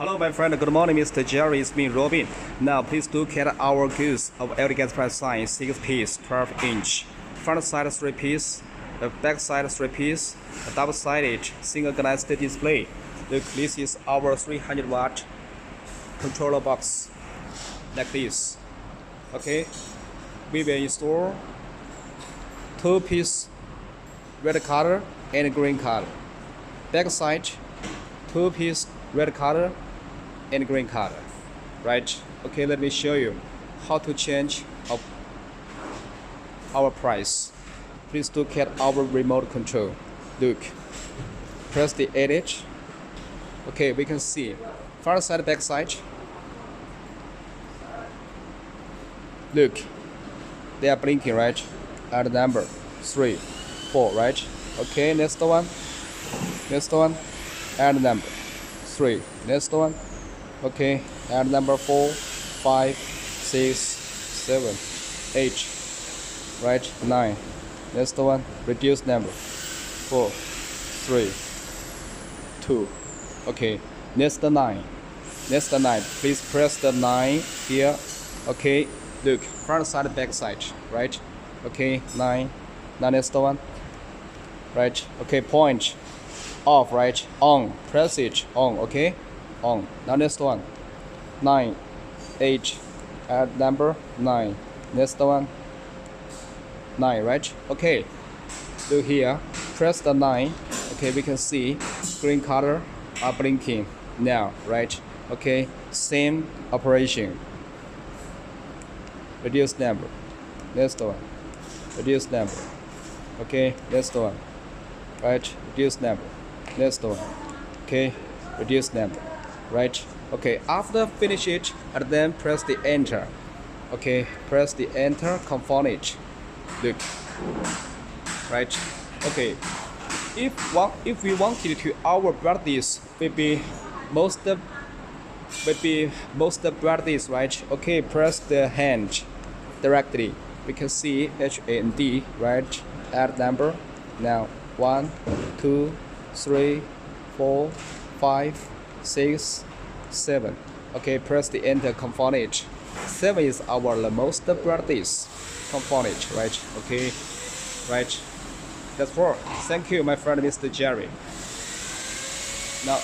Hello my friend, good morning Mr. Jerry, it's me Robin. Now please look at our goods of LED gas price sign 6 piece 12 inch. Front side 3 piece, back side 3 piece, a double sided single glass display. Look, this is our 300 watt controller box like this. Okay, we will install 2 piece red color and green color. Back side 2 piece red color and green color, right? Okay, let me show you how to change our price. Please look at our remote control. Look, press the edge. Okay, we can see front side, back side. Look, they are blinking, right? At number 3, 4, right? Okay, next one, and number 3, next one. Okay, and number 4, 5, 6, 7, 8, right? 9, next one, reduce number 4, 3, 2. Okay, next 9, please press the 9 here. Okay, look, front side, back side, right? Okay, 9, now next one, right? Okay, point off, right? On, press it, on. Okay, on. Now next one, 9, 8, add number 9, next one, 9, right? Okay, look here, press the 9. Okay, we can see green color are blinking now, right? Okay, same operation. Reduce number, next one, reduce number. Okay, next one, right? Reduce number, next one. Okay, reduce number, right? Okay, after finish it, and then press the enter. Okay, press the enter, confirm it. Look, right? Okay, if we wanted to our brightness maybe most brightness, right? Okay, press the hand directly. We can see HAND, right? Add number now 1, 2, 3, 4, 5, 6, 7. Okay, press the enter, confirm it. 7 is our most brightest. Confirm it, right? Okay, right. That's all. Thank you, my friend, Mr. Jerry. Now.